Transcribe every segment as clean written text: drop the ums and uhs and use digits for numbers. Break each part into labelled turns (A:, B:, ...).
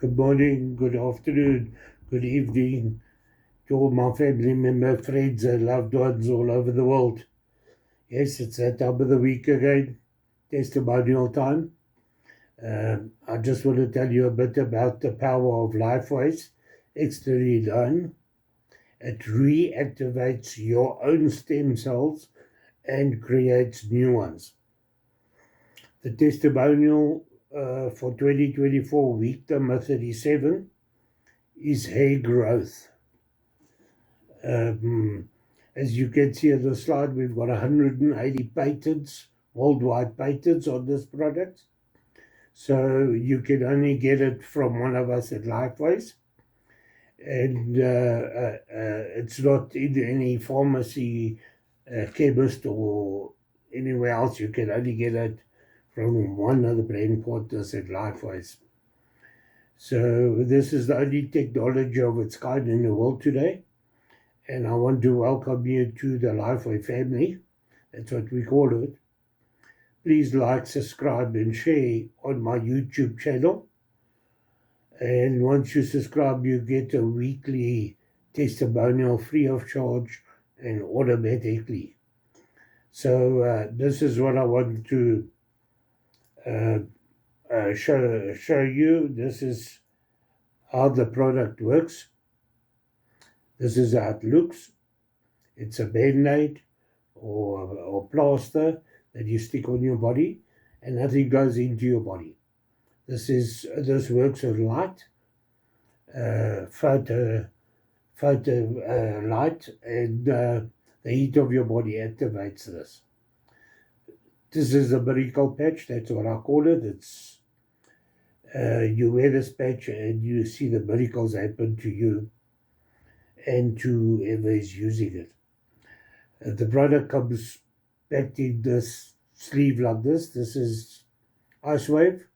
A: Good morning, good afternoon, good evening to all my family members, friends, and loved ones all over the world. Yes, it's that time of the week again, testimonial time. I just want to tell you a bit about the power of LifeWays X39. It reactivates your own stem cells and creates new ones. The testimonial for 2024 week number 37 is hair growth. As you can see on the slide, we've got 180 patents, worldwide patents on this product. So you can only get it from one of us at Lifeways. And it's not in any pharmacy, chemist, or anywhere else. You can only get it from one of the brand partners at Lifeways. So this is the only technology of its kind in the world today. And I want to welcome you to the Lifeway family. That's what we call it. Please like, subscribe, and share on my YouTube channel. And once you subscribe, you get a weekly testimonial free of charge and automatically. So this is what I want to show you. This is how the product works. This is how it looks. It's a Band-Aid or plaster that you stick on your body, and nothing goes into your body. This works with light, photo light, and the heat of your body activates this. This is a miracle patch. That's what I call it. It's you wear this patch and you see the miracles happen to you and to whoever is using it. The product comes packed in this sleeve like this. This is Ice Wave.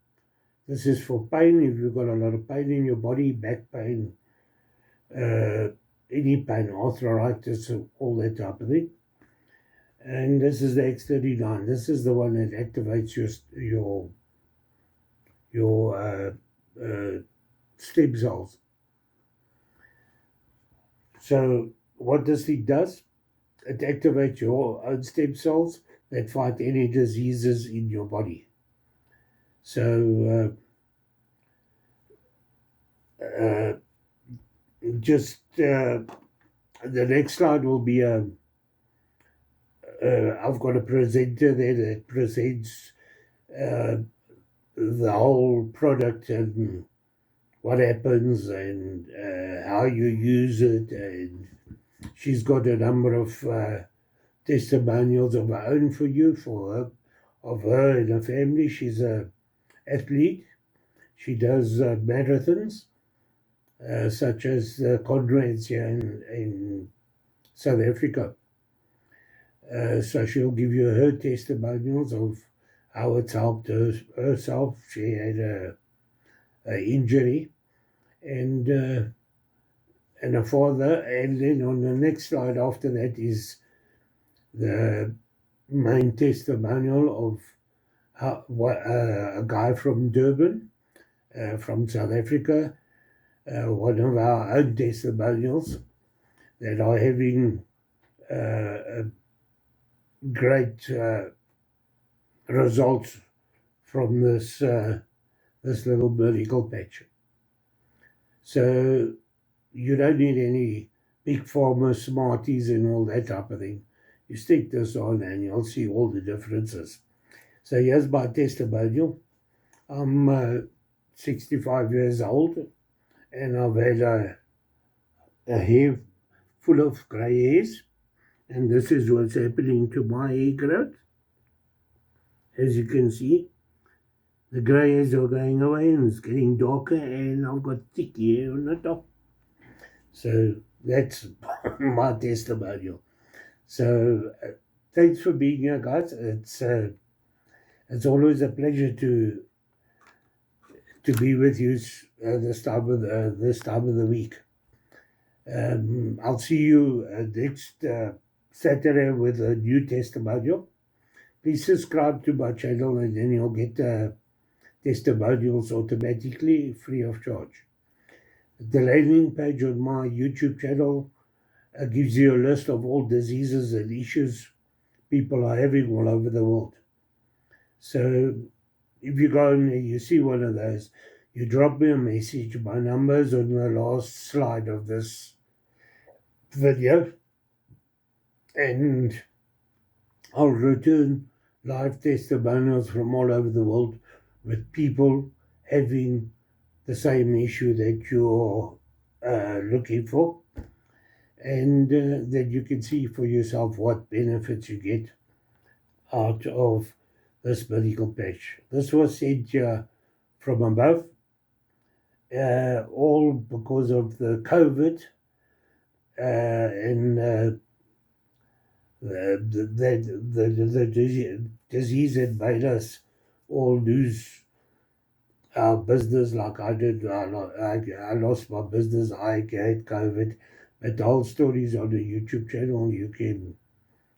A: This is for pain. If you've got a lot of pain in your body, back pain, any pain, arthritis, all that type of thing. And this is the X39. This is the one that activates your stem cells. So what this thing does, it activates your own stem cells that fight any diseases in your body. So the next slide will be I've got a presenter there that presents the whole product and what happens and how you use it, and she's got a number of testimonials of her own for you, of her and her family. She's an athlete. She does marathons, such as the Conrads here in South Africa. So she'll give you her testimonials of how it's helped herself. She had an injury and a father. And then on the next slide after that is the main testimonial of a guy from Durban, from South Africa, one of our own testimonials that are having great results from this little miracle patch. So you don't need any big pharma smarties and all that type of thing. You stick this on and you'll see all the differences. So here's my testimonial. I'm 65 years old and I've had a hair full of grey hairs, and this is what's happening to my hair growth. As you can see, the grey hairs are going away and it's getting darker, and I've got thick hair on the top. So that's my testimonial. So thanks for being here, guys. It's always a pleasure to be with you this time of the week. I'll see you next Saturday with a new testimonial. Please subscribe to my channel, and then you'll get testimonials automatically, free of charge. The landing page on my YouTube channel gives you a list of all diseases and issues people are having all over the world. So if you go and you see one of those, you drop me a message. My number's on the last slide of this video, and I'll return live testimonials from all over the world with people having the same issue that you're looking for, and that you can see for yourself what benefits you get out of this medical patch. This was sent from above, all because of the COVID and the disease that made us all lose our business like I did. I lost my business. I had COVID. But the whole story is on the YouTube channel. You can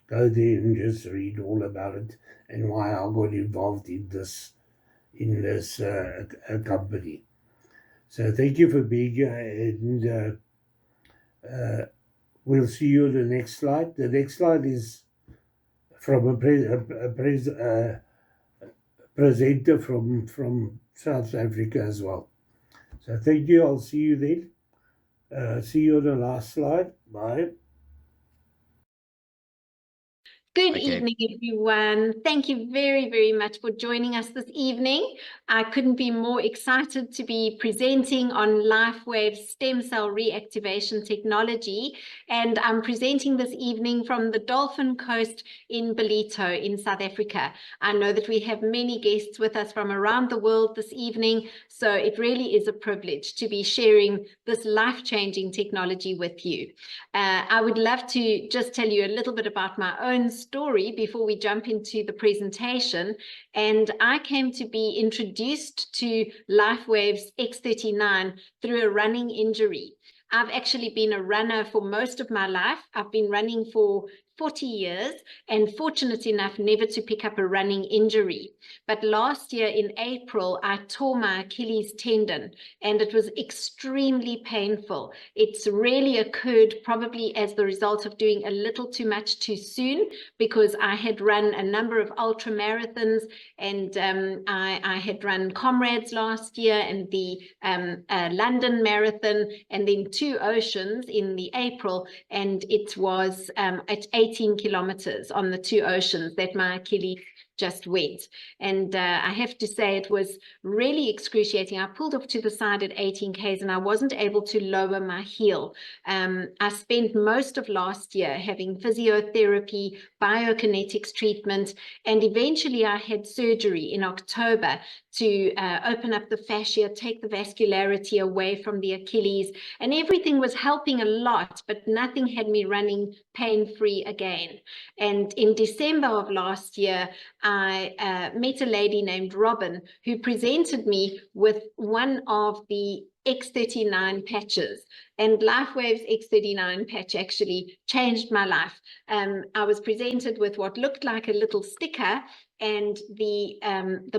A: go there and just read all about it and why I got involved in this company. So thank you for being here, and we'll see you on the next slide. The next slide is from a presenter from South Africa as well. So thank you. I'll see you then. See you on the last slide. Bye.
B: Good evening, everyone. Thank you very, very much for joining us this evening. I couldn't be more excited to be presenting on LifeWave's stem cell reactivation technology. And I'm presenting this evening from the Dolphin Coast in Ballito in South Africa. I know that we have many guests with us from around the world this evening, so it really is a privilege to be sharing this life-changing technology with you. I would love to just tell you a little bit about my own story before we jump into the presentation. And I came to be introduced to LifeWave's X39 through a running injury. I've actually been a runner for most of my life. I've been running for 40 years and fortunate enough never to pick up a running injury. But last year in April, I tore my Achilles tendon and it was extremely painful. It's really occurred probably as the result of doing a little too much too soon, because I had run a number of ultra marathons, and I had run Comrades last year and the London Marathon, and then 2 Oceans in the April, and it was at 18 kilometers on the 2 Oceans that my Achilles just went. And I have to say it was really excruciating. I pulled off to the side at 18 Ks and I wasn't able to lower my heel. I spent most of last year having physiotherapy, biokinetics treatment, and eventually I had surgery in October to open up the fascia, take the vascularity away from the Achilles, and everything was helping a lot, but nothing had me running pain-free again. And in December of last year, I met a lady named Robin who presented me with one of the X39 patches, and LifeWave's X39 patch actually changed my life. I was presented with what looked like a little sticker, and the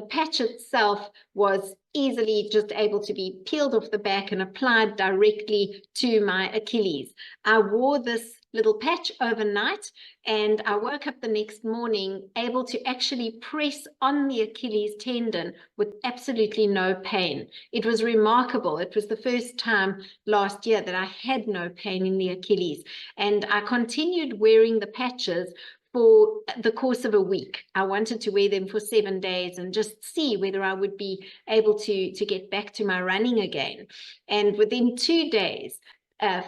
B: patch itself was easily just able to be peeled off the back and applied directly to my Achilles. I wore this little patch overnight, and I woke up the next morning able to actually press on the Achilles tendon with absolutely no pain. It was remarkable. It was the first time last year that I had no pain in the Achilles, and I continued wearing the patches for the course of a week. I wanted to wear them for 7 days and just see whether I would be able to get back to my running again. And within 2 days,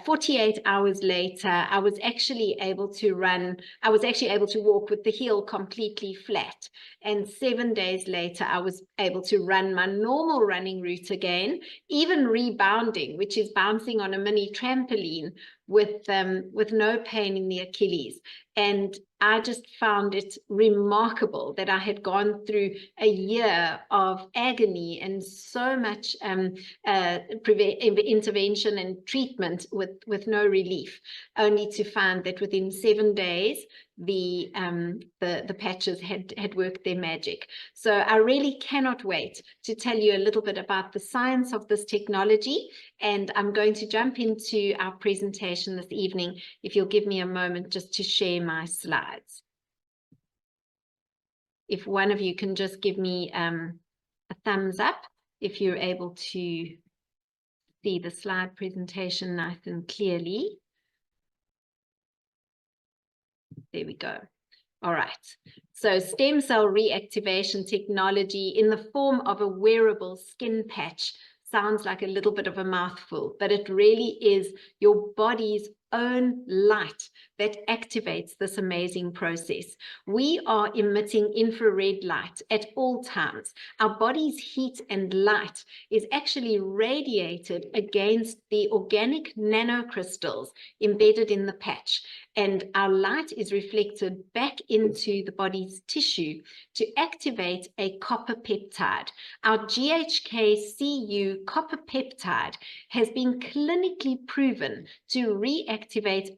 B: 48 hours later, I was actually able to run. I was actually able to walk with the heel completely flat. And 7 days later, I was able to run my normal running route again, even rebounding, which is bouncing on a mini trampoline with no pain in the Achilles. And I just found it remarkable that I had gone through a year of agony and so much intervention and treatment with no relief, only to find that within 7 days, the patches had worked their magic. So I really cannot wait to tell you a little bit about the science of this technology, and I'm going to jump into our presentation this evening, if you'll give me a moment just to share my slides. If one of you can just give me a thumbs up if you're able to see the slide presentation nice and clearly. There we go. All right. So stem cell reactivation technology in the form of a wearable skin patch sounds like a little bit of a mouthful, but it really is your body's own light that activates this amazing process. We are emitting infrared light at all times. Our body's heat and light is actually radiated against the organic nanocrystals embedded in the patch, and our light is reflected back into the body's tissue to activate a copper peptide. Our GHK-Cu copper peptide has been clinically proven to reactivate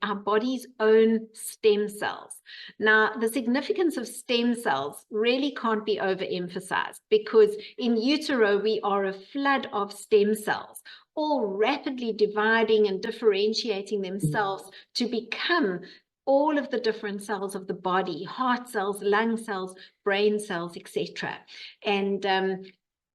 B: our body's own stem cells. Now, the significance of stem cells really can't be overemphasized, because in utero, we are a flood of stem cells, all rapidly dividing and differentiating themselves to become all of the different cells of the body: heart cells, lung cells, brain cells, etc. And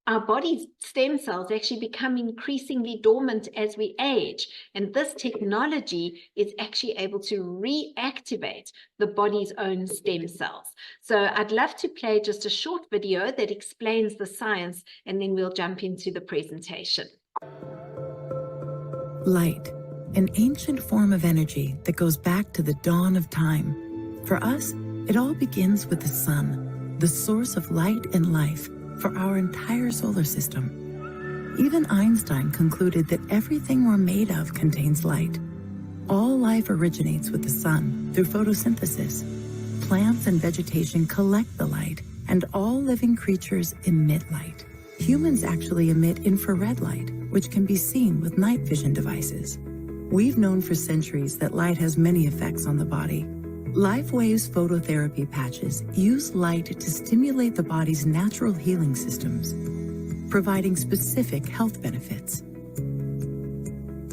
B: our body's stem cells actually become increasingly dormant as we age. And this technology is actually able to reactivate the body's own stem cells. So I'd love to play just a short video that explains the science, and then we'll jump into the presentation.
C: Light, an ancient form of energy that goes back to the dawn of time. For us, it all begins with the sun, the source of light and life for our entire solar system. Even Einstein concluded that everything we're made of contains light. All life originates with the sun through photosynthesis. Plants and vegetation collect the light, and all living creatures emit light. Humans actually emit infrared light, which can be seen with night vision devices. We've known for centuries that light has many effects on the body. LifeWave's phototherapy patches use light to stimulate the body's natural healing systems, providing specific health benefits.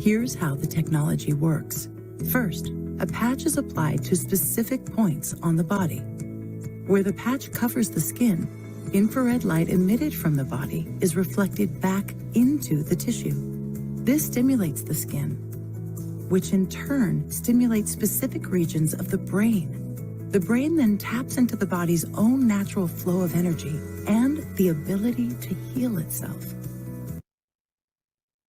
C: Here's how the technology works. First, a patch is applied to specific points on the body. Where the patch covers the skin, infrared light emitted from the body is reflected back into the tissue. This stimulates the skin, which in turn stimulates specific regions of the brain. The brain then taps into the body's own natural flow of energy and the ability to heal itself.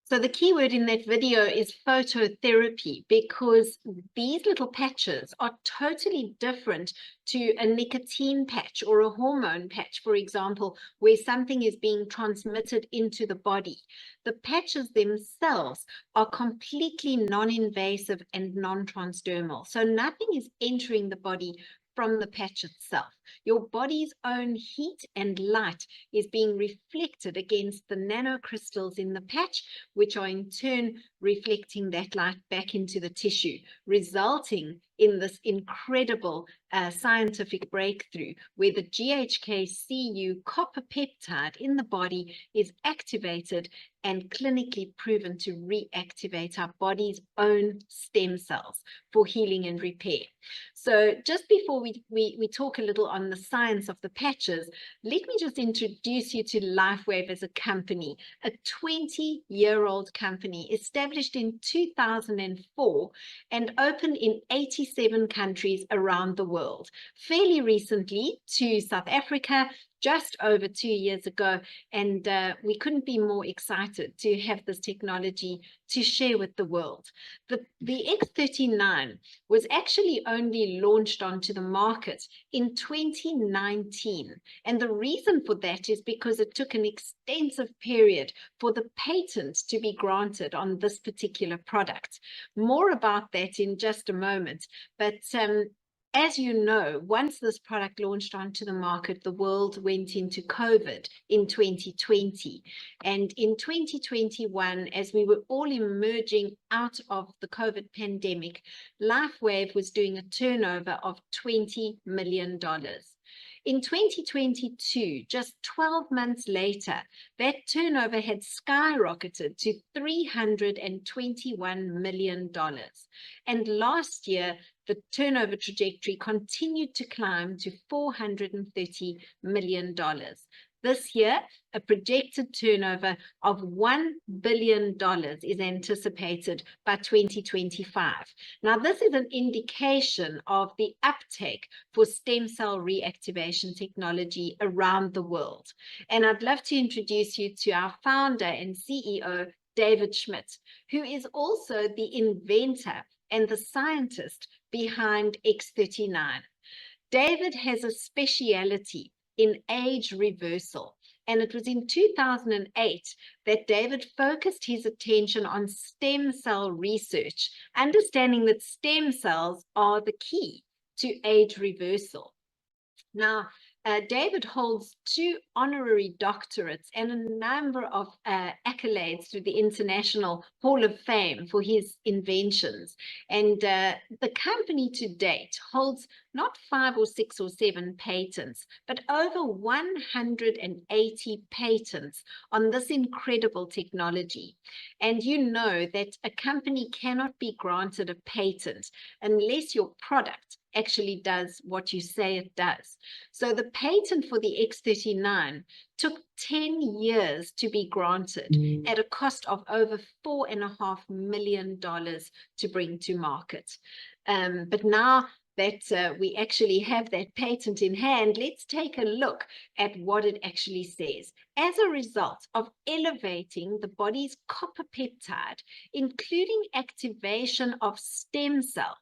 B: So the key word in that video is phototherapy, because these little patches are totally different to a nicotine patch or a hormone patch, for example, where something is being transmitted into the body. The patches themselves are completely non-invasive and non-transdermal. So nothing is entering the body from the patch itself. Your body's own heat and light is being reflected against the nanocrystals in the patch, which are in turn reflecting that light back into the tissue, resulting in this incredible scientific breakthrough where the GHK-Cu copper peptide in the body is activated and clinically proven to reactivate our body's own stem cells for healing and repair. So just before we talk a little on the science of the patches, let me just introduce you to LifeWave as a company, a 20-year-old company established in 2004 and opened in 87 countries around the world. Fairly recently to South Africa, just over 2 years ago, and we couldn't be more excited to have this technology to share with the world. The X39 was actually only launched onto the market in 2019, and the reason for that is because it took an extensive period for the patent to be granted on this particular product. More about that in just a moment, but As you know, once this product launched onto the market, the world went into COVID in 2020. And in 2021, as we were all emerging out of the COVID pandemic, LifeWave was doing a turnover of $20 million. In 2022, just 12 months later, that turnover had skyrocketed to $321 million. And last year, the turnover trajectory continued to climb to $430 million. This year, a projected turnover of $1 billion is anticipated by 2025. Now, this is an indication of the uptake for stem cell reactivation technology around the world. And I'd love to introduce you to our founder and CEO, David Schmidt, who is also the inventor and the scientist behind X39. David has a speciality in age reversal, and it was in 2008 that David focused his attention on stem cell research, understanding that stem cells are the key to age reversal. Now, David holds 2 honorary doctorates and a number of accolades through the International Hall of Fame for his inventions. And the company to date holds not 5 or 6 or 7 patents, but over 180 patents on this incredible technology. And you know that a company cannot be granted a patent unless your product actually does what you say it does. So the patent for the X39 took 10 years to be granted at a cost of over $4.5 million to bring to market. But now that we actually have that patent in hand, let's take a look at what it actually says. As a result of elevating the body's copper peptide, including activation of stem cells,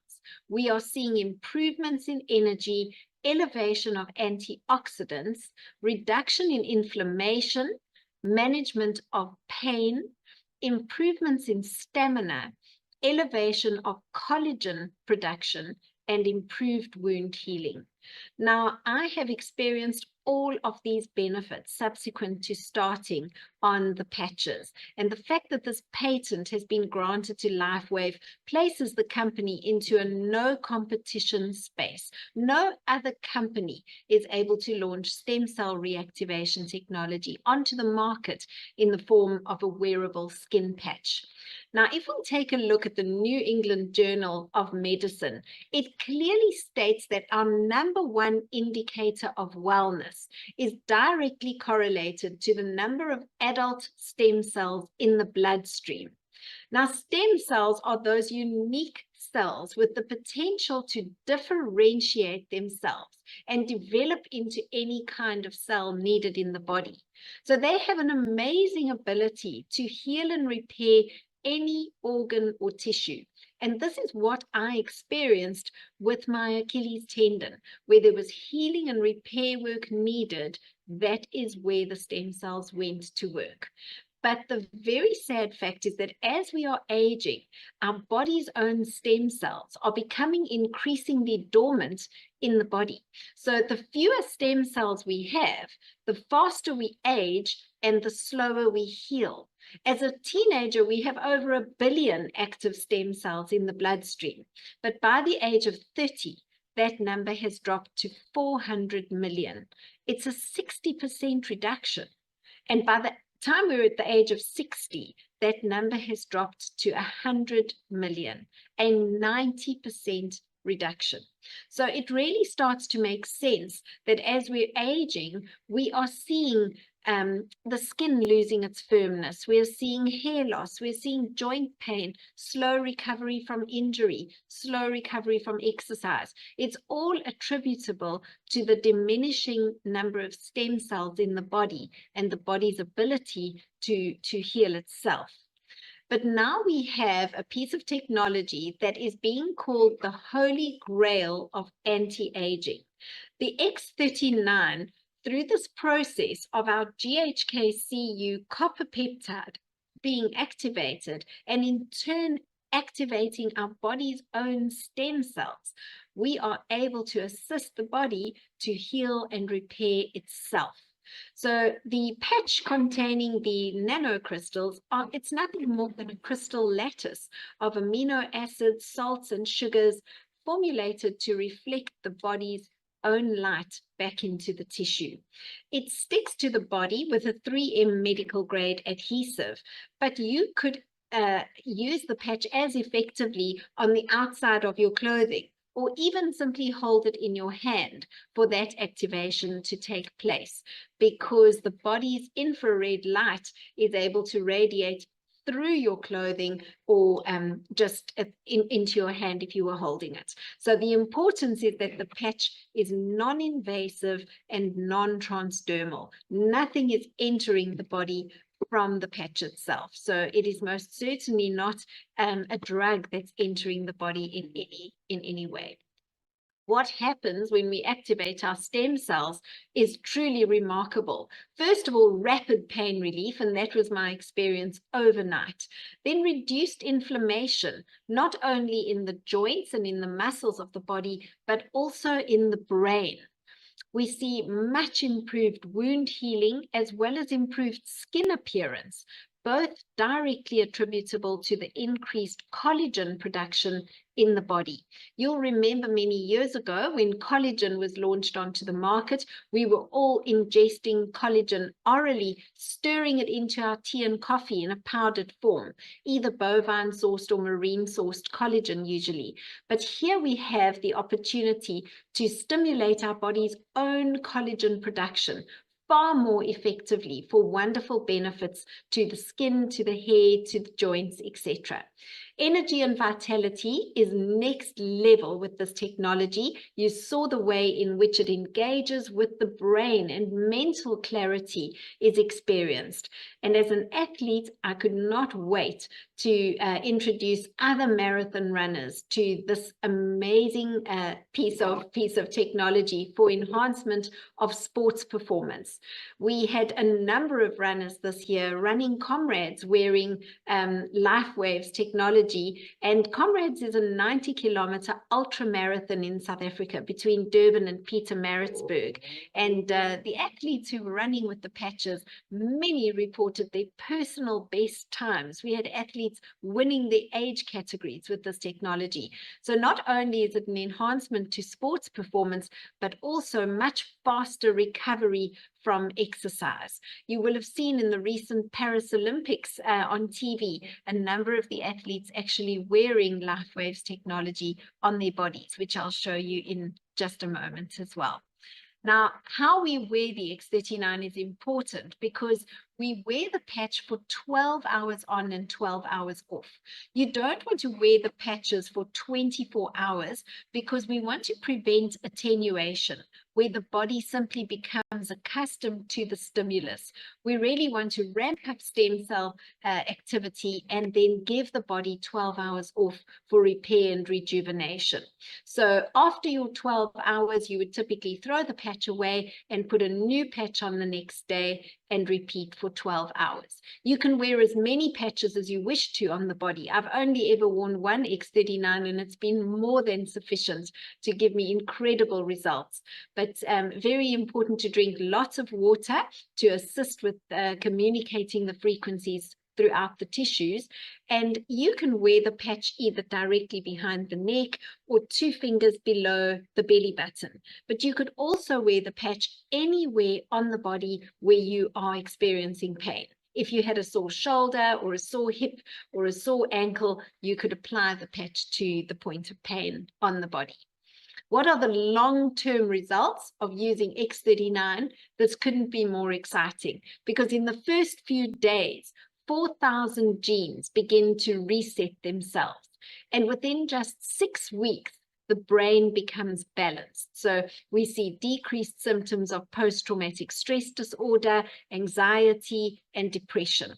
B: we are seeing improvements in energy, elevation of antioxidants, reduction in inflammation, management of pain, improvements in stamina, elevation of collagen production, and improved wound healing. Now, I have experienced all of these benefits subsequent to starting on the patches. And the fact that this patent has been granted to LifeWave places the company into a no competition space. No other company is able to launch stem cell reactivation technology onto the market in the form of a wearable skin patch. Now, if we take a look at the New England Journal of Medicine, it clearly states that our #1 indicator of wellness is directly correlated to the number of adult stem cells in the bloodstream. Now, stem cells are those unique cells with the potential to differentiate themselves and develop into any kind of cell needed in the body. So they have an amazing ability to heal and repair any organ or tissue. And this is what I experienced with my Achilles tendon, where there was healing and repair work needed. That is where the stem cells went to work. But the very sad fact is that as we are aging, our body's own stem cells are becoming increasingly dormant in the body. So the fewer stem cells we have, the faster we age and the slower we heal. As a teenager, we have over 1 billion active stem cells in the bloodstream. But by the age of 30, that number has dropped to 400 million. It's a 60% reduction. And by the time we're at the age of 60, that number has dropped to 100 million, a 90% reduction. So it really starts to make sense that as we're aging, we are seeing the skin losing its firmness. We're seeing hair loss. We're seeing joint pain, slow recovery from injury, slow recovery from exercise. It's all attributable to the diminishing number of stem cells in the body and the body's ability to heal itself. But now we have a piece of technology that is being called the holy grail of anti-aging. The X39, through this process of our GHK-Cu copper peptide being activated and in turn activating our body's own stem cells, we are able to assist the body to heal and repair itself. So the patch containing the nanocrystals, it's nothing more than a crystal lattice of amino acids, salts, and sugars formulated to reflect the body's own light back into the tissue. It sticks to the body with a 3M medical grade adhesive, but you could use the patch as effectively on the outside of your clothing, or even simply hold it in your hand for that activation to take place, because the body's infrared light is able to radiate through your clothing or just into your hand if you were holding it. So the importance is that the patch is non-invasive and non-transdermal. Nothing is entering the body from the patch itself. So it is most certainly not a drug that's entering the body in any way. What happens when we activate our stem cells is truly remarkable. First of all, rapid pain relief, and that was my experience overnight. Then reduced inflammation, not only in the joints and in the muscles of the body, but also in the brain. We see much improved wound healing as well as improved skin appearance, both directly attributable to the increased collagen production in the body. You'll remember many years ago when collagen was launched onto the market, we were all ingesting collagen orally, stirring it into our tea and coffee in a powdered form, either bovine sourced or marine sourced collagen usually. But here we have the opportunity to stimulate our body's own collagen production far more effectively for wonderful benefits to the skin, to the hair, to the joints, etc. Energy and vitality is next level with this technology. You saw the way in which it engages with the brain and mental clarity is experienced. And as an athlete, I could not wait to introduce other marathon runners to this amazing piece of technology for enhancement of sports performance. We had a number of runners this year, running Comrades, wearing LifeWaves technology, and Comrades is a 90-kilometer ultra marathon in South Africa between Durban and Pietermaritzburg. And the athletes who were running with the patches, many reported their personal best times. We had athletes winning the age categories with this technology. So not only is it an enhancement to sports performance, but also much faster recovery from exercise. You will have seen in the recent Paris Olympics on TV, a number of the athletes actually wearing LifeWaves technology on their bodies, which I'll show you in just a moment as well. Now, how we wear the X39 is important because we wear the patch for 12 hours on and 12 hours off. You don't want to wear the patches for 24 hours because we want to prevent attenuation, where the body simply becomes accustomed to the stimulus. We really want to ramp up stem cell activity and then give the body 12 hours off for repair and rejuvenation. So after your 12 hours, you would typically throw the patch away and put a new patch on the next day and repeat for 12 hours. You can wear as many patches as you wish to on the body. I've only ever worn one X39 and it's been more than sufficient to give me incredible results. But very important to drink lots of water to assist with communicating the frequencies throughout the tissues. And you can wear the patch either directly behind the neck or 2 fingers below the belly button. But you could also wear the patch anywhere on the body where you are experiencing pain. If you had a sore shoulder or a sore hip or a sore ankle, you could apply the patch to the point of pain on the body. What are the long-term results of using X39? This couldn't be more exciting, because in the first few days, 4,000 genes begin to reset themselves. And within just 6 weeks, the brain becomes balanced. So we see decreased symptoms of post-traumatic stress disorder, anxiety, and depression.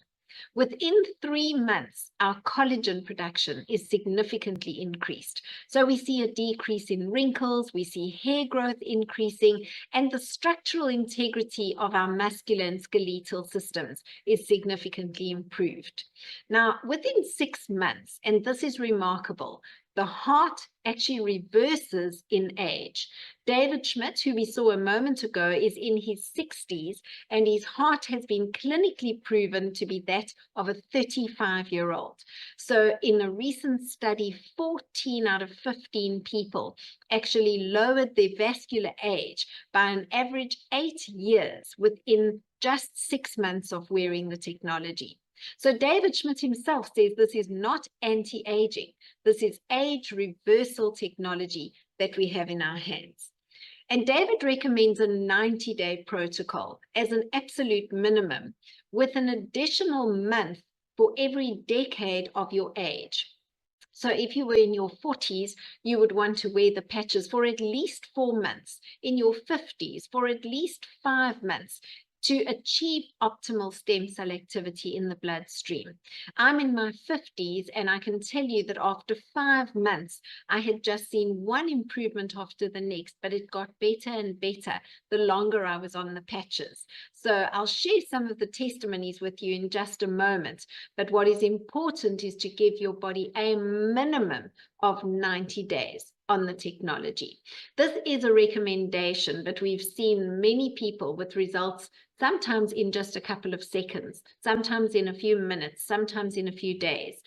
B: Within 3 months, our collagen production is significantly increased. So we see a decrease in wrinkles, we see hair growth increasing, and the structural integrity of our muscular and skeletal systems is significantly improved. Now, within 6 months, and this is remarkable, the heart actually reverses in age. David Schmidt, who we saw a moment ago, is in his 60s, and his heart has been clinically proven to be that of a 35-year-old. So in a recent study, 14 out of 15 people actually lowered their vascular age by an average 8 years within just 6 months of wearing the technology. So David Schmidt himself says this is not anti-aging. This is age reversal technology that we have in our hands. And David recommends a 90-day protocol as an absolute minimum, with an additional month for every decade of your age. So if you were in your 40s, you would want to wear the patches for at least 4 months. In your 50s, for at least 5 months, to achieve optimal stem cell activity in the bloodstream. I'm in my 50s, and I can tell you that after 5 months, I had just seen one improvement after the next, but it got better and better the longer I was on the patches. So I'll share some of the testimonies with you in just a moment. But what is important is to give your body a minimum of 90 days on the technology. This is a recommendation, but we've seen many people with results sometimes in just a couple of seconds, sometimes in a few minutes, sometimes in a few days.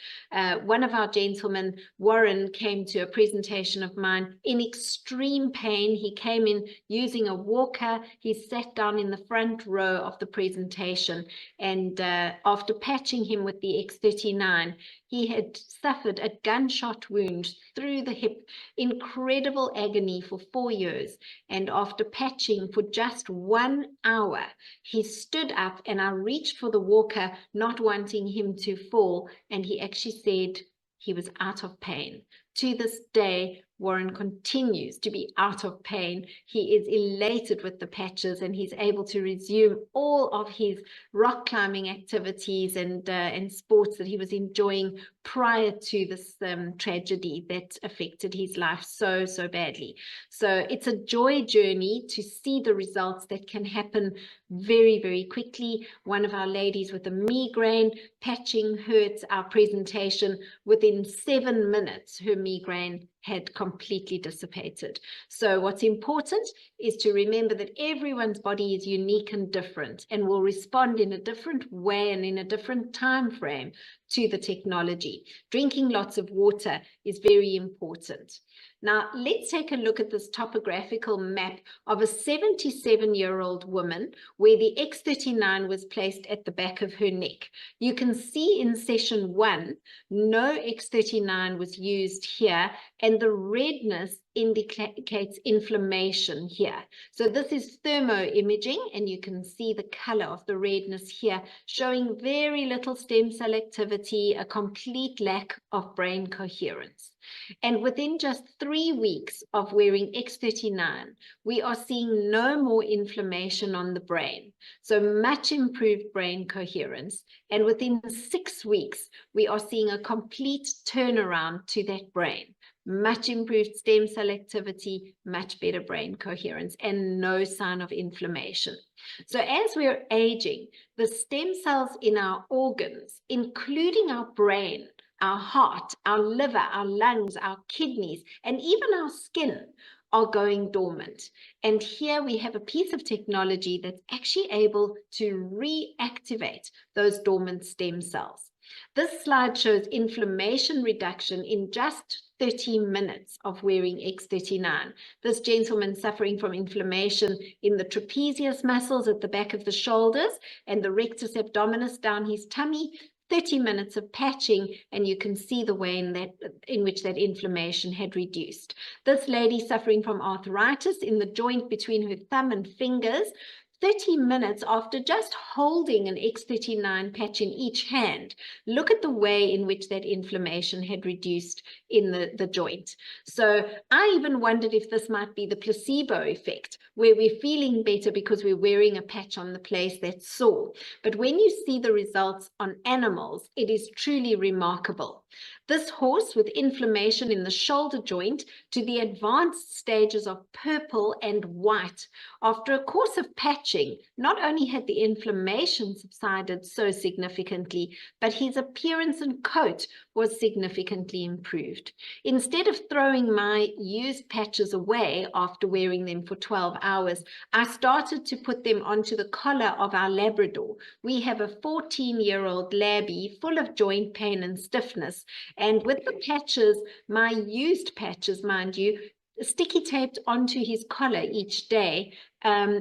B: One of our gentlemen, Warren, came to a presentation of mine in extreme pain. He came in using a walker. He sat down in the front row of the presentation, and after patching him with the X39, he had suffered a gunshot wound through the hip, incredible agony for 4 years. And after patching for just 1 hour, he stood up, and I reached for the walker, not wanting him to fall. And he actually said he was out of pain. To this day, Warren continues to be out of pain. He is elated with the patches, and he's able to resume all of his rock climbing activities and sports that he was enjoying prior to this tragedy that affected his life so badly. So it's a joy journey to see the results that can happen very quickly. One of our ladies with a migraine, patching her at our presentation, within 7 minutes her migraine had completely dissipated. So what's important is to remember that everyone's body is unique and different, and will respond in a different way and in a different time frame to the technology. Drinking lots of water is very important. Now, let's take a look at this topographical map of a 77-year-old woman where the X39 was placed at the back of her neck. You can see in session 1, no X39 was used here, and the redness indicates inflammation here. So this is thermoimaging, and you can see the color of the redness here, showing very little stem cell activity, a complete lack of brain coherence. And within just 3 weeks of wearing X39, we are seeing no more inflammation on the brain. So much improved brain coherence. And within 6 weeks, we are seeing a complete turnaround to that brain. Much improved stem cell activity, much better brain coherence, and no sign of inflammation. So as we're aging, the stem cells in our organs, including our brain, our heart, our liver, our lungs, our kidneys, and even our skin, are going dormant. And here we have a piece of technology that's actually able to reactivate those dormant stem cells. This slide shows inflammation reduction in just 30 minutes of wearing X39. This gentleman suffering from inflammation in the trapezius muscles at the back of the shoulders and the rectus abdominis down his tummy, 30 minutes of patching, and you can see the way in which that inflammation had reduced. This lady suffering from arthritis in the joint between her thumb and fingers, 30 minutes after just holding an X39 patch in each hand, look at the way in which that inflammation had reduced in the joint. So I even wondered if this might be the placebo effect, where we're feeling better because we're wearing a patch on the place that's sore. But when you see the results on animals, it is truly remarkable. This horse with inflammation in the shoulder joint to the advanced stages of purple and white, after a course of patching, not only had the inflammation subsided so significantly, but his appearance and coat was significantly improved. Instead of throwing my used patches away after wearing them for 12 hours, I started to put them onto the collar of our Labrador. We have a 14-year-old Labby full of joint pain and stiffness. And with the patches, my used patches, mind you, sticky taped onto his collar each day,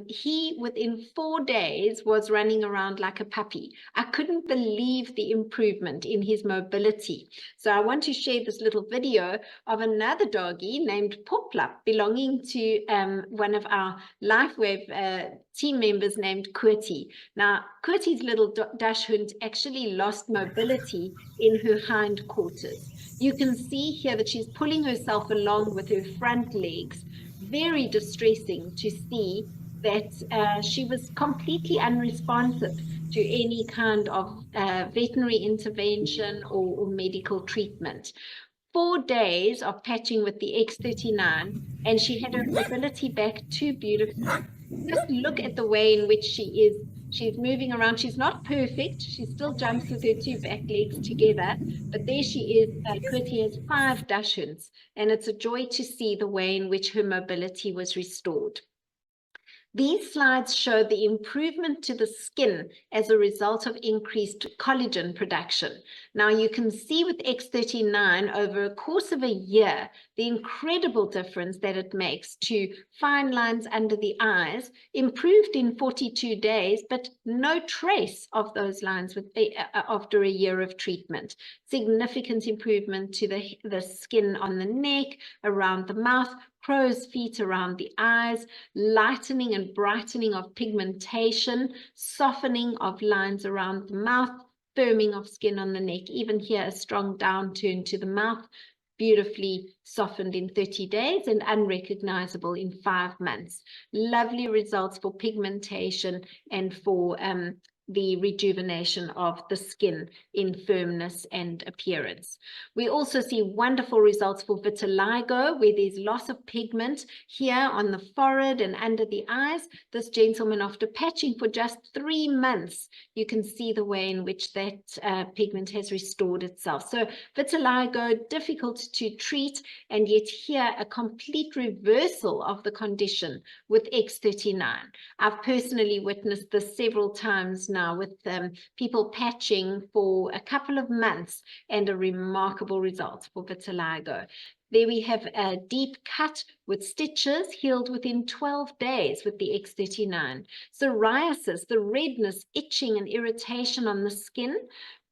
B: he within 4 days was running around like a puppy. I couldn't believe the improvement in his mobility. So I want to share this little video of another doggy named Popla, belonging to one of our LifeWave team members named Kurti. Now, Kurti's little dachshund actually lost mobility in her hindquarters. You can see here that she's pulling herself along with her front legs. Very distressing to see that she was completely unresponsive to any kind of veterinary intervention or medical treatment. 4 days of patching with the X39, and she had her mobility back to beautiful. Just look at the way in which she's moving around. She's not perfect. She still jumps with her 2 back legs together, but there she is. Kurti has 5 dachshunds, and it's a joy to see the way in which her mobility was restored. These slides show the improvement to the skin as a result of increased collagen production. Now you can see with X39 over a course of a year, the incredible difference that it makes to fine lines under the eyes, improved in 42 days, but no trace of those lines after a year of treatment. Significant improvement to the skin on the neck, around the mouth, crow's feet around the eyes, lightening and brightening of pigmentation, softening of lines around the mouth, firming of skin on the neck. Even here, a strong downturn to the mouth, beautifully softened in 30 days and unrecognizable in 5 months. Lovely results for pigmentation and for the rejuvenation of the skin in firmness and appearance. We also see wonderful results for vitiligo, where there's loss of pigment here on the forehead and under the eyes. This gentleman, after patching for just 3 months, you can see the way in which that pigment has restored itself. So vitiligo, difficult to treat, and yet here a complete reversal of the condition with X39. I've personally witnessed this several times now with people patching for a couple of months, and a remarkable result for vitiligo. There we have a deep cut with stitches healed within 12 days with the X39. Psoriasis, the redness, itching and irritation on the skin,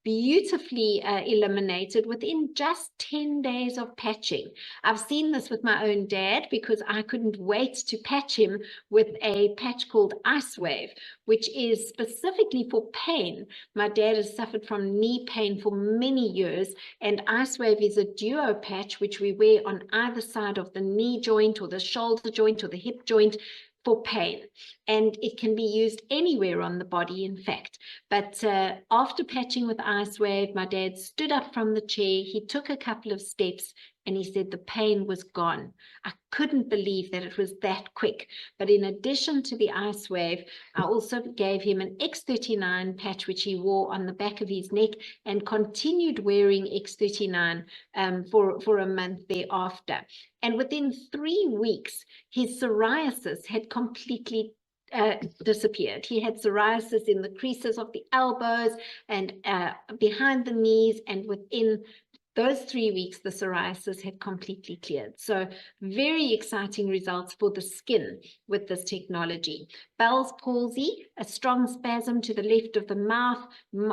B: beautifully eliminated within just 10 days of patching. I've seen this with my own dad because I couldn't wait to patch him with a patch called Ice Wave, which is specifically for pain. My dad has suffered from knee pain for many years, and Ice Wave is a duo patch which we wear on either side of the knee joint or the shoulder joint or the hip joint for pain, and it can be used anywhere on the body, in fact. But after patching with Ice Wave, my dad stood up from the chair, he took a couple of steps, and he said the pain was gone. I couldn't believe that it was that quick. But in addition to the Ice Wave, I also gave him an X39 patch, which he wore on the back of his neck, and continued wearing X39 for a month thereafter. And within 3 weeks, his psoriasis had completely disappeared. He had psoriasis in the creases of the elbows and behind the knees, and within those 3 weeks, the psoriasis had completely cleared. So very exciting results for the skin with this technology. Bell's palsy, a strong spasm to the left of the mouth,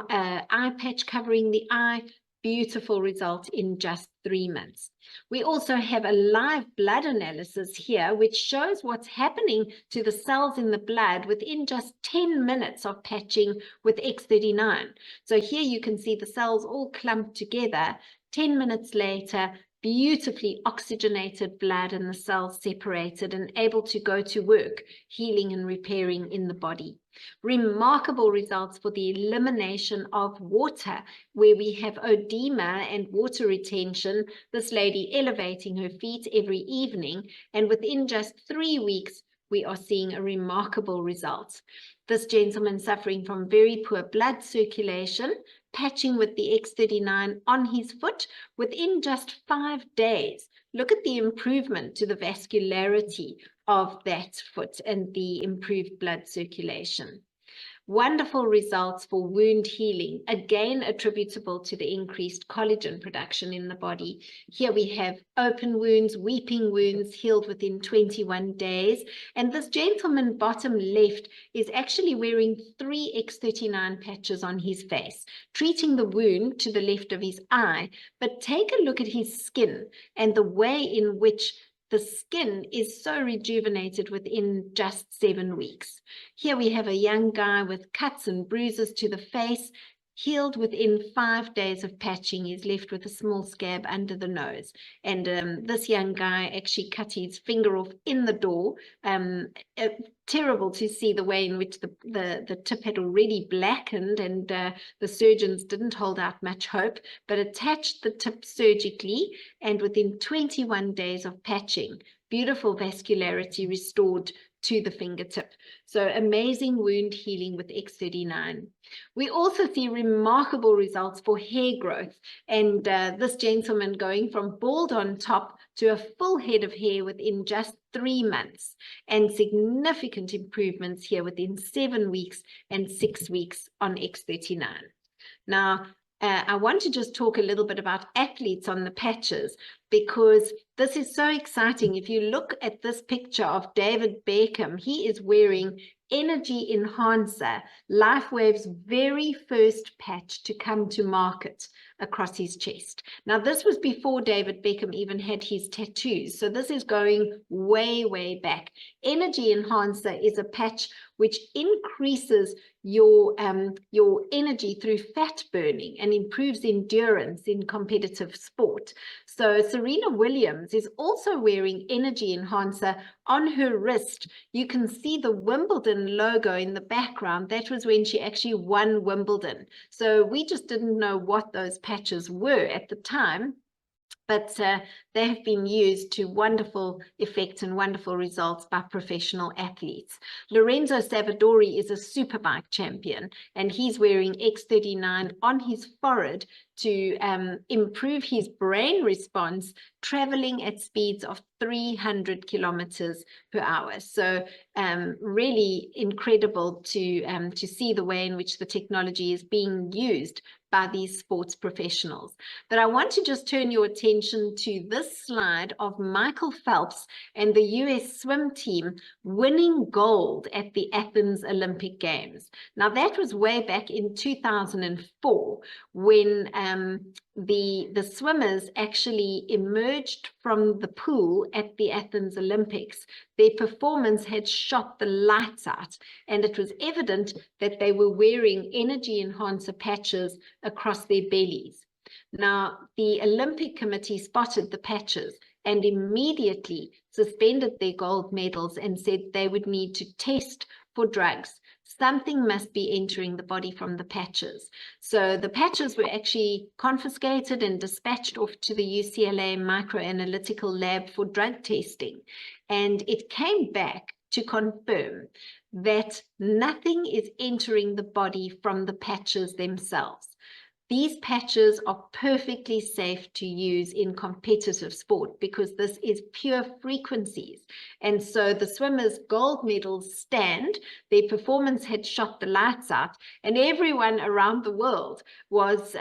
B: eye patch covering the eye, beautiful result in just 3 months. We also have a live blood analysis here, which shows what's happening to the cells in the blood within just 10 minutes of patching with X39. So here you can see the cells all clumped together. 10 minutes later, beautifully oxygenated blood and the cells separated and able to go to work, healing and repairing in the body. Remarkable results for the elimination of water, where we have edema and water retention. This lady elevating her feet every evening, and within just 3 weeks, we are seeing a remarkable result. This gentleman suffering from very poor blood circulation, patching with the X39 on his foot within just 5 days. Look at the improvement to the vascularity of that foot and the improved blood circulation. Wonderful results for wound healing, again attributable to the increased collagen production in the body. Here we have open wounds, weeping wounds healed within 21 days. And this gentleman bottom left is actually wearing 3 X39 patches on his face, treating the wound to the left of his eye. But take a look at his skin and the way in which the skin is so rejuvenated within just 7 weeks. Here we have a young guy with cuts and bruises to the face, healed within 5 days of patching. He's left with a small scab under the nose. And this young guy actually cut his finger off in the door. Terrible to see the way in which the tip had already blackened, and the surgeons didn't hold out much hope, but attached the tip surgically, and within 21 days of patching, beautiful vascularity restored to the fingertip. So amazing wound healing with X39. We also see remarkable results for hair growth, and this gentleman going from bald on top to a full head of hair within just 3 months, and significant improvements here within 7 weeks and 6 weeks on X39. Now, I want to just talk a little bit about athletes on the patches, because this is so exciting. If you look at this picture of David Beckham, he is wearing Energy Enhancer, LifeWave's very first patch to come to market across his chest. Now, this was before David Beckham even had his tattoos, so this is going way, way back. Energy Enhancer is a patch which increases your energy through fat burning and improves endurance in competitive sport. So Serena Williams is also wearing Energy Enhancer on her wrist. You can see the Wimbledon logo in the background. That was when she actually won Wimbledon. So we just didn't know what those patches were at the time, but they have been used to wonderful effect and wonderful results by professional athletes. Lorenzo Savadori is a superbike champion, and he's wearing X39 on his forehead to improve his brain response, traveling at speeds of 300 kilometers per hour. So really incredible to see the way in which the technology is being used by these sports professionals. But I want to just turn your attention to this slide of Michael Phelps and the US swim team winning gold at the Athens Olympic Games. Now, that was way back in 2004 when the swimmers actually emerged from the pool at the Athens Olympics. Their performance had shot the lights out, and it was evident that they were wearing Energy Enhancer patches across their bellies. Now, the Olympic Committee spotted the patches and immediately suspended their gold medals and said they would need to test for drugs. Something must be entering the body from the patches. So the patches were actually confiscated and dispatched off to the UCLA microanalytical lab for drug testing. And it came back to confirm that nothing is entering the body from the patches themselves. These patches are perfectly safe to use in competitive sport because this is pure frequencies. And so the swimmers' gold medals stand, their performance had shot the lights out, and everyone around the world was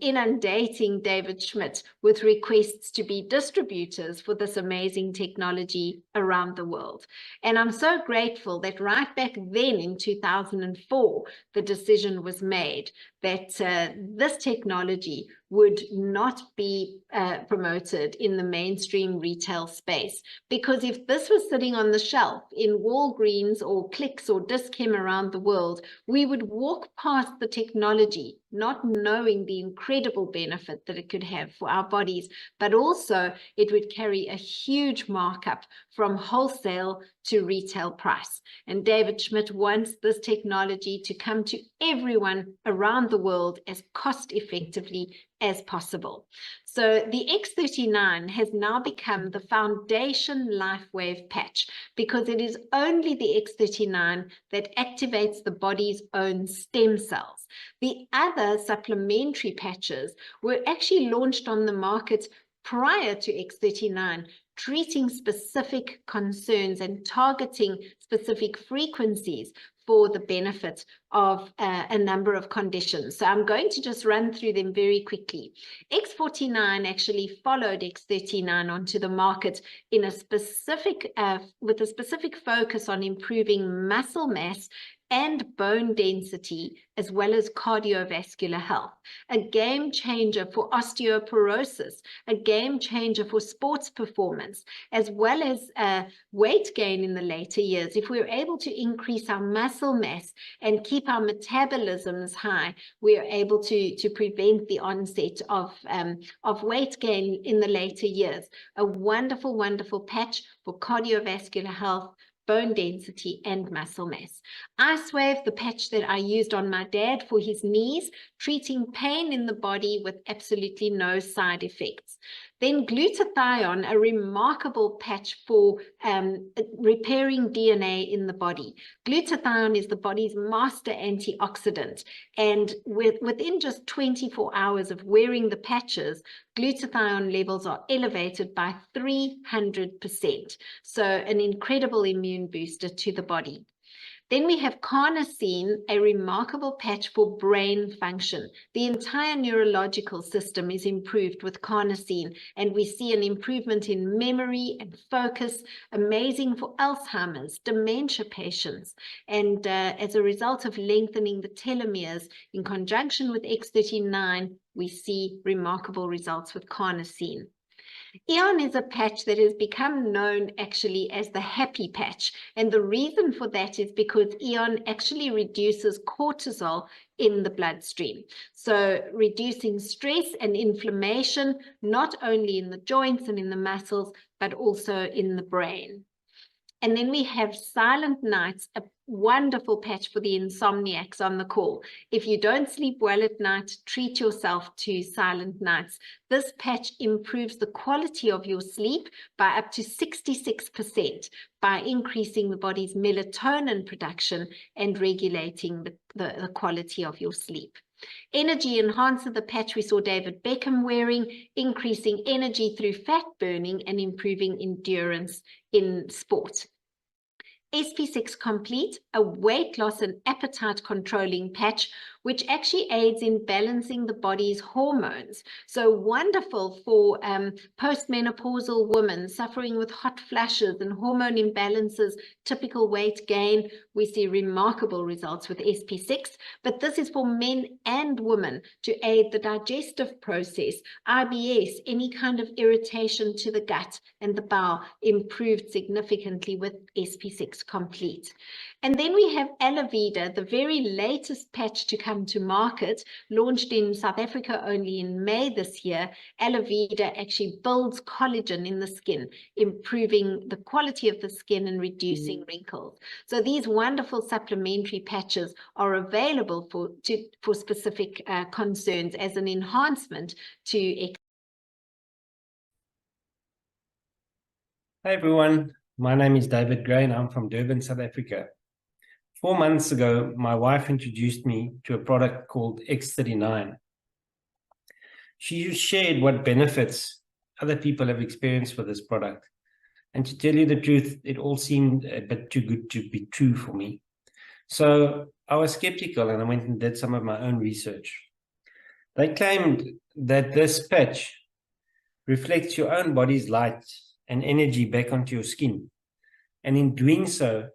B: inundating David Schmidt with requests to be distributors for this amazing technology around the world. And I'm so grateful that right back then in 2004, the decision was made that this technology would not be promoted in the mainstream retail space. Because if this was sitting on the shelf in Walgreens or Clicks or Dis-Chem around the world, we would walk past the technology, not knowing the incredible benefit that it could have for our bodies, but also it would carry a huge markup from wholesale to retail price. And David Schmidt wants this technology to come to everyone around the world as cost effectively as possible. So the X39 has now become the foundation LifeWave patch, because it is only the X39 that activates the body's own stem cells. The other supplementary patches were actually launched on the market prior to X39, treating specific concerns and targeting specific frequencies for the benefit of a number of conditions. So I'm going to just run through them very quickly. X49 actually followed X39 onto the market in a specific, with a specific focus on improving muscle mass and bone density, as well as cardiovascular health. A game changer for osteoporosis, a game changer for sports performance, as well as weight gain in the later years. If we're able to increase our muscle mass and keep our metabolisms high, we are able to prevent the onset of weight gain in the later years. A wonderful, wonderful patch for cardiovascular health, bone density, and muscle mass. IceWave, the patch that I used on my dad for his knees, treating pain in the body with absolutely no side effects. Then glutathione, a remarkable patch for repairing DNA in the body. Glutathione is the body's master antioxidant, and within just 24 hours of wearing the patches, glutathione levels are elevated by 300%. So an incredible immune booster to the body. Then we have carnosine, a remarkable patch for brain function. The entire neurological system is improved with carnosine, and we see an improvement in memory and focus, amazing for Alzheimer's, dementia patients. And as a result of lengthening the telomeres in conjunction with X39, we see remarkable results with carnosine. Eon is a patch that has become known actually as the happy patch. And the reason for that is because Eon actually reduces cortisol in the bloodstream. So reducing stress and inflammation, not only in the joints and in the muscles, but also in the brain. And then we have Silent Nights, a wonderful patch for the insomniacs on the call. If you don't sleep well at night, treat yourself to Silent Nights. This patch improves the quality of your sleep by up to 66% by increasing the body's melatonin production and regulating the quality of your sleep. Energy Enhancer, the patch we saw David Beckham wearing, increasing energy through fat burning and improving endurance in sport. SP6 Complete, a weight loss and appetite controlling patch, which actually aids in balancing the body's hormones. So wonderful for postmenopausal women suffering with hot flashes and hormone imbalances, typical weight gain. We see remarkable results with SP6, but this is for men and women to aid the digestive process, IBS, any kind of irritation to the gut and the bowel, improved significantly with SP6 Complete. And then we have Alavida, the very latest patch to come to market, launched in South Africa only in May this year. Alavida actually builds collagen in the skin, improving the quality of the skin and reducing wrinkles. So these wonderful supplementary patches are available for specific concerns as an enhancement to.
D: Hi everyone, my name is David Gray and I'm from Durban, South Africa. 4 months ago, my wife introduced me to a product called X39. She shared what benefits other people have experienced with this product. And to tell you the truth, it all seemed a bit too good to be true for me. So I was skeptical and I went and did some of my own research. They claimed that this patch reflects your own body's light and energy back onto your skin. And in doing so,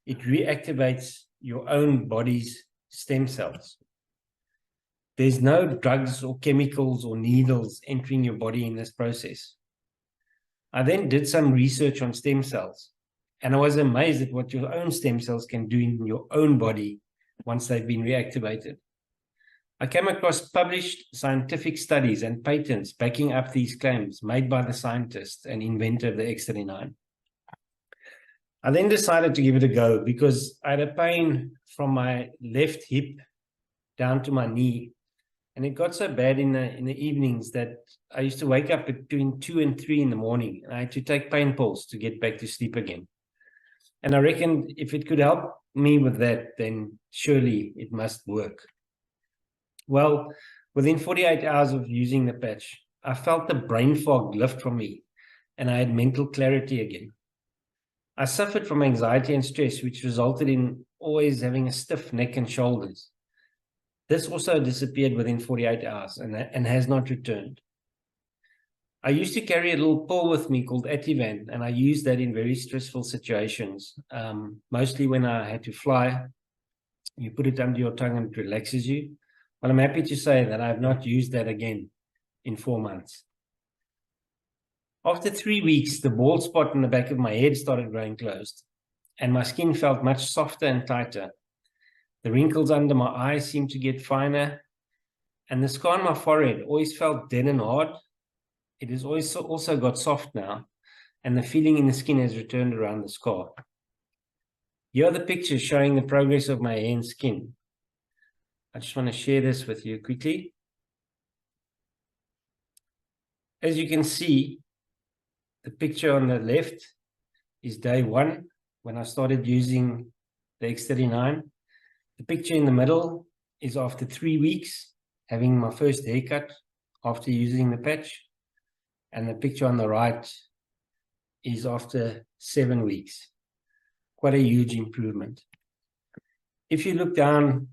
D: it reactivates your own body's stem cells. There's no drugs or chemicals or needles entering your body in this process. I then did some research on stem cells, and I was amazed at what your own stem cells can do in your own body once they've been reactivated. I came across published scientific studies and patents backing up these claims made by the scientist and inventor of the X39. I then decided to give it a go because I had a pain from my left hip down to my knee, and it got so bad in the evenings that I used to wake up between 2 and 3 in the morning, and I had to take pain pills to get back to sleep again. And I reckoned if it could help me with that, then surely it must work. Well, within 48 hours of using the patch, I felt the brain fog lift from me, and I had mental clarity again. I suffered from anxiety and stress, which resulted in always having a stiff neck and shoulders. This also disappeared within 48 hours and has not returned. I used to carry a little pill with me called Ativan, and I used that in very stressful situations, mostly when I had to fly. You put it under your tongue and it relaxes you. But I'm happy to say that I have not used that again in 4 months. After 3 weeks, the bald spot in the back of my head started growing closed, and my skin felt much softer and tighter. The wrinkles under my eyes seemed to get finer, and the scar on my forehead always felt dead and hard. It has also got soft now, and the feeling in the skin has returned around the scar. Here are the pictures showing the progress of my hair and skin. I just want to share this with you quickly. As you can see, the picture on the left is day 1 when I started using the X39. The picture in the middle is after 3 weeks, having my first haircut after using the patch. And the picture on the right is after 7 weeks. Quite a huge improvement. If you look down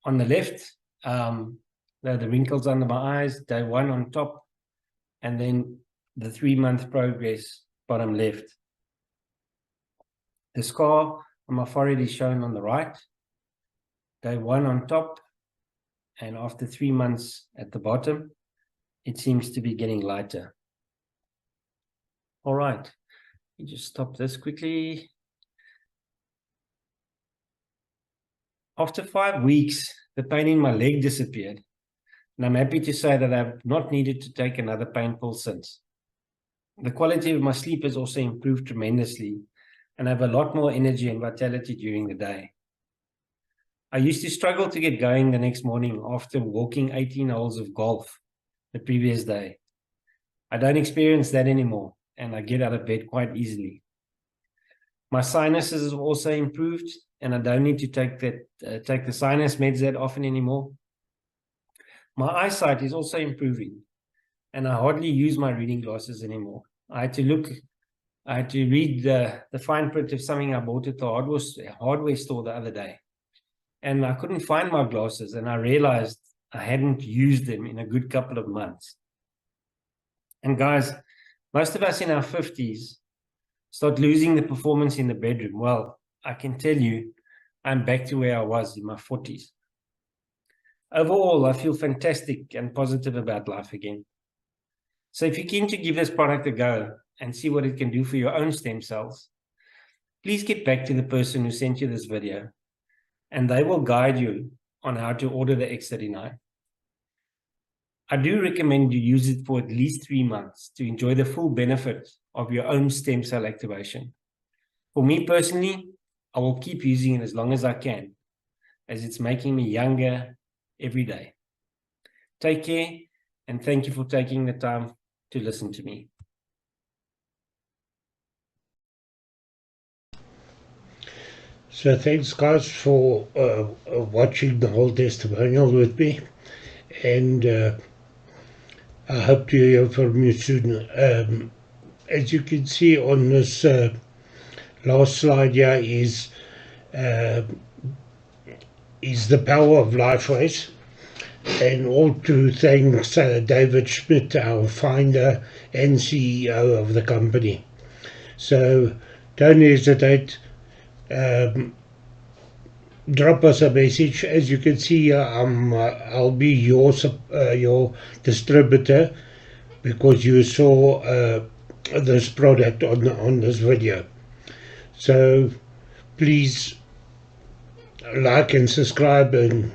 D: on the left, the wrinkles under my eyes, day 1 on top, and then the 3-month progress, bottom left. The scar on my forehead is shown on the right, day 1 on top, and after 3 months at the bottom, it seems to be getting lighter. All right, you just stop this quickly. After 5 weeks, the pain in my leg disappeared, and I'm happy to say that I've not needed to take another pain pill since. The quality of my sleep has also improved tremendously, and I have a lot more energy and vitality during the day. I used to struggle to get going the next morning after walking 18 holes of golf the previous day. I don't experience that anymore, and I get out of bed quite easily. My sinuses have also improved, and I don't need to take the sinus meds that often anymore. My eyesight is also improving, and I hardly use my reading glasses anymore. I had to read the fine print of something I bought at the hardware store the other day, and I couldn't find my glasses, and I realized I hadn't used them in a good couple of months. And guys, most of us in our 50s start losing the performance in the bedroom. Well, I can tell you, I'm back to where I was in my 40s. Overall, I feel fantastic and positive about life again. So if you're keen to give this product a go and see what it can do for your own stem cells, please get back to the person who sent you this video, and they will guide you on how to order the X39. I do recommend you use it for at least 3 months to enjoy the full benefit of your own stem cell activation. For me personally, I will keep using it as long as I can, as it's making me younger every day. Take care, and thank you for taking the time to listen to me.
A: So thanks guys for watching the whole testimonial with me, and I hope to hear from you soon. As you can see on this last slide here is the power of LifeWaves, and all to thanks David Schmidt, our founder and CEO of the company. So don't hesitate. drop us a message. As you can see, I'll be your distributor, because you saw this product on this video. So please like and subscribe and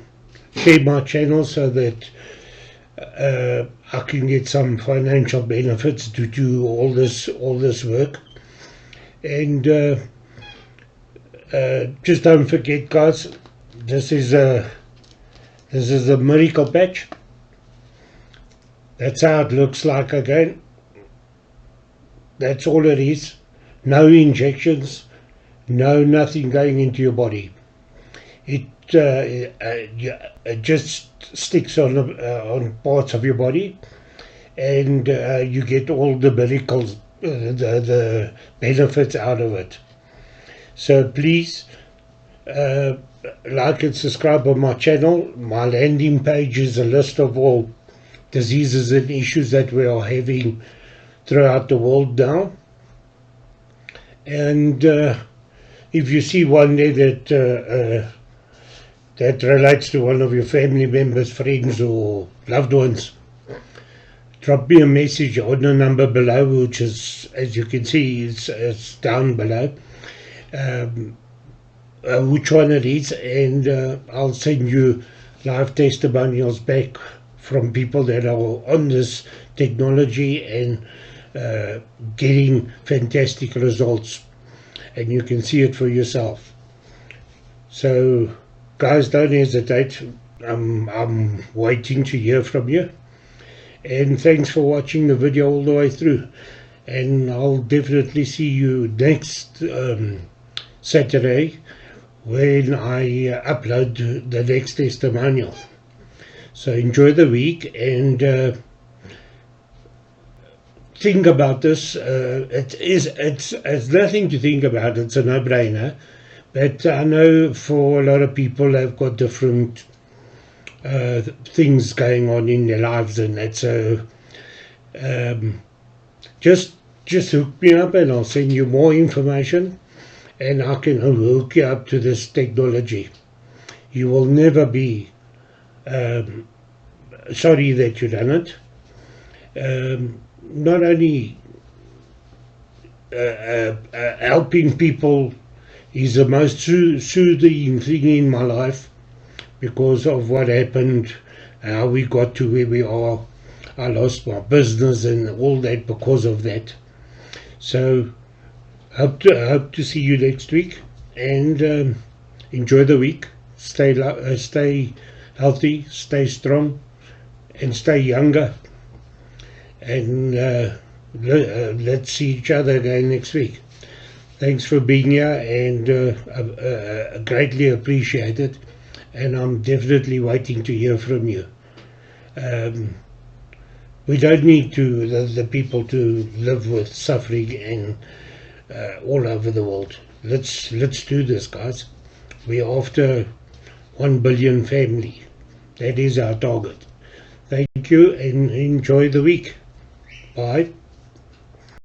A: share my channel, so that I can get some financial benefits to do all this work. And just don't forget, guys, this is a miracle patch. That's how it looks like again. That's all it is. No injections, nothing going into your body. It just sticks on parts of your body, and you get all the miracles, the benefits out of it. So please like and subscribe on my channel. My landing page is a list of all diseases and issues that we are having throughout the world now. And if you see one there that relates to one of your family members, friends or loved ones, drop me a message on the number below, which is, as you can see, it's down below, which one it is, and I'll send you live testimonials back from people that are on this technology and getting fantastic results, and you can see it for yourself. So guys, don't hesitate. I'm waiting to hear from you, and thanks for watching the video all the way through, and I'll definitely see you next Saturday when I upload the next testimonial. So enjoy the week, and think about this. It's nothing to think about. It's a no-brainer. But I know for a lot of people, they've got different things going on in their lives and that. So just hook me up, and I'll send you more information, and I can hook you up to this technology. You will never be sorry that you've done it. Not only helping people is the most soothing thing in my life, because of what happened, how we got to where we are. I lost my business and all that because of that. So hope to see you next week, and enjoy the week. Stay healthy, stay strong, and stay younger. And let's see each other again next week. Thanks for being here, and greatly appreciate it. And I'm definitely waiting to hear from you. We don't need the people to live with suffering and all over the world. Let's do this, guys. We're after 1 billion family. That is our target. Thank you, and enjoy the week. Bye.